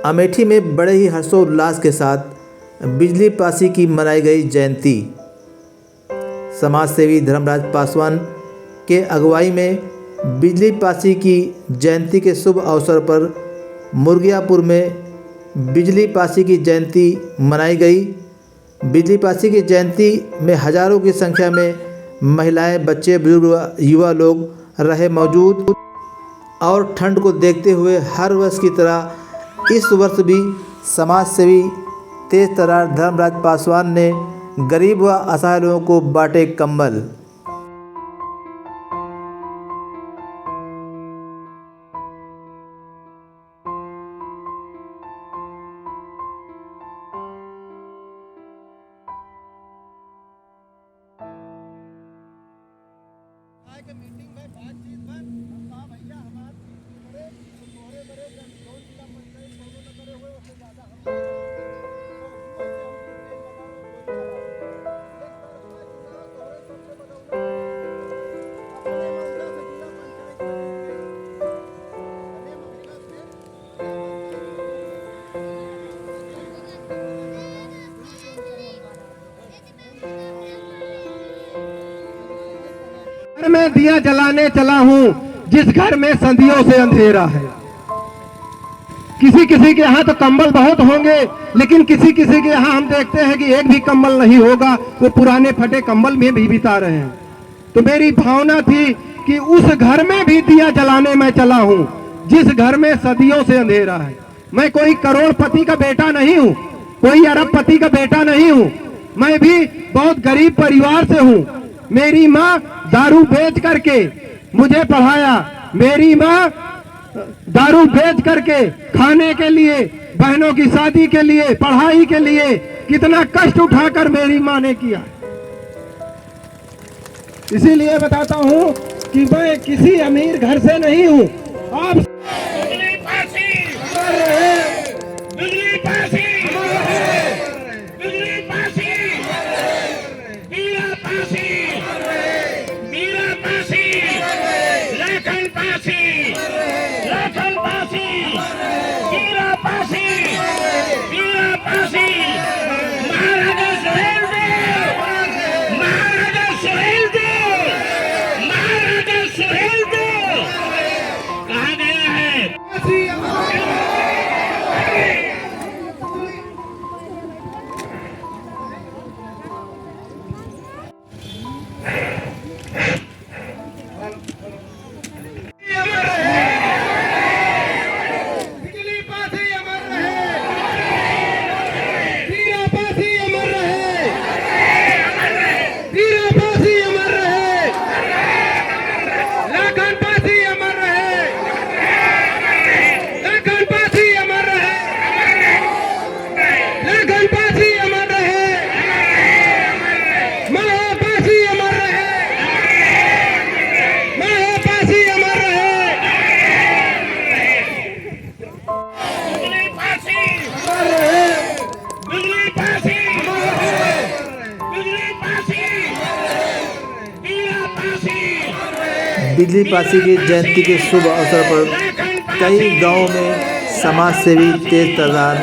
अमेठी में बड़े ही हर्षोल्लास के साथ बिजली पासी की मनाई गई जयंती। समाज सेवी धर्मराज पासवान के अगुवाई में बिजली पासी की जयंती के शुभ अवसर पर मुर्गियापुर में बिजली पासी की जयंती मनाई गई। बिजली पासी की जयंती में हजारों की संख्या में महिलाएं, बच्चे, बुजुर्ग, युवा लोग रहे मौजूद और ठंड को देखते हुए हर वर्ष की तरह इस वर्ष भी समाज सेवी तेज तर्रार धर्मराज पासवान ने गरीब व असहाय लोगों को बांटे कंबल। मीटिंग में बातचीत में कहा भैया हमारे बड़े बड़े जन दो जिला पंचायत दोनों न करे हुए उससे ज़्यादा मैं दिया जलाने चला हूं जिस घर में सदियों से अंधेरा है। किसी किसी के यहाँ तो कंबल बहुत होंगे, लेकिन किसी किसी के यहाँ हम देखते हैं कि एक भी कंबल नहीं होगा, वो पुराने फटे कंबल में भी बिता रहे हैं। तो मेरी भावना थी कि उस घर में भी दिया जलाने मैं चला हूं जिस घर में सदियों से अंधेरा है। मैं कोई करोड़पति का बेटा नहीं हूं, कोई अरबपति का बेटा नहीं हूं, मैं भी बहुत गरीब परिवार से हूं। मेरी माँ दारू बेच करके मुझे पढ़ाया, मेरी माँ दारू बेच करके खाने के लिए, बहनों की शादी के लिए, पढ़ाई के लिए कितना कष्ट उठाकर मेरी माँ ने किया। इसीलिए बताता हूँ कि मैं किसी अमीर घर से नहीं हूँ। आप बिजली पासी की जयंती के शुभ अवसर पर कई गांवों में समाज सेवी तेज तर्रार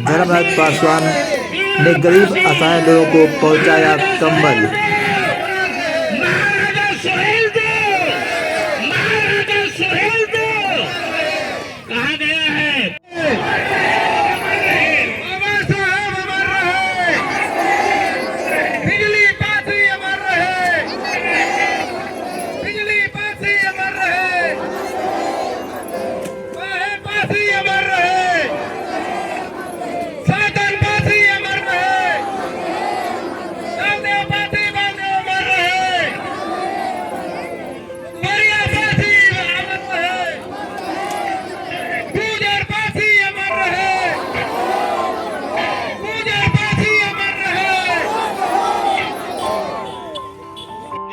धर्मराज पासवान ने गरीब असहाय लोगों को पहुंचाया कंबल।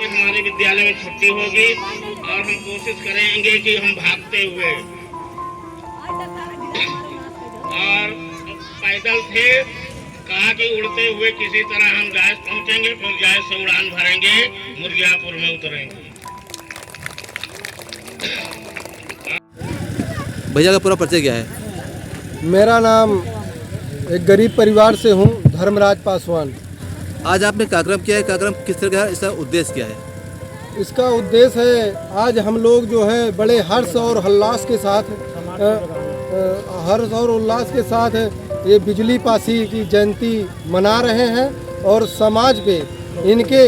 हमारे विद्यालय में छुट्टी होगी और हम कोशिश करेंगे कि हम भागते हुए और पैदल थे, कहा कि उड़ते हुए किसी तरह हम जायज पहुंचेंगे, फिर जायज से उड़ान भरेंगे, मुर्गियापुर में उतरेंगे। भैया का पूरा परिचय क्या है? मेरा नाम एक गरीब परिवार से हूँ, धर्मराज पासवान। आज आपने कार्यक्रम किया है, कार्यक्रम किस तरह का है, इसका उद्देश्य क्या है? इसका उद्देश्य है आज हम लोग जो है बड़े हर्ष और उल्लास के साथ ये बिजली पासी की जयंती मना रहे हैं और समाज पे इनके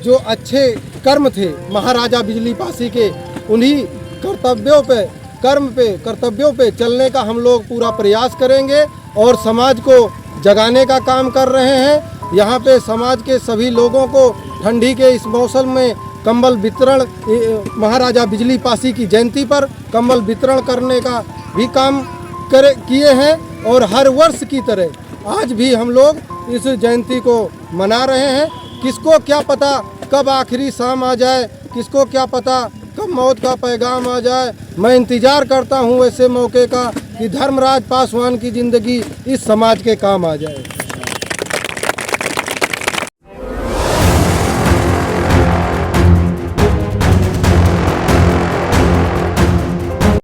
जो अच्छे कर्म थे महाराजा बिजली पासी के, उन्हीं कर्तव्यों पे चलने का हम लोग पूरा प्रयास करेंगे और समाज को जगाने का काम कर रहे हैं। यहाँ पे समाज के सभी लोगों को ठंडी के इस मौसम में कंबल वितरण, महाराजा बिजली पासी की जयंती पर कंबल वितरण करने का भी काम किए हैं और हर वर्ष की तरह आज भी हम लोग इस जयंती को मना रहे हैं। किसको क्या पता कब आखिरी शाम आ जाए, किसको क्या पता कब मौत का पैगाम आ जाए। मैं इंतज़ार करता हूँ ऐसे मौके का कि धर्मराज पासवान की ज़िंदगी इस समाज के काम आ जाए।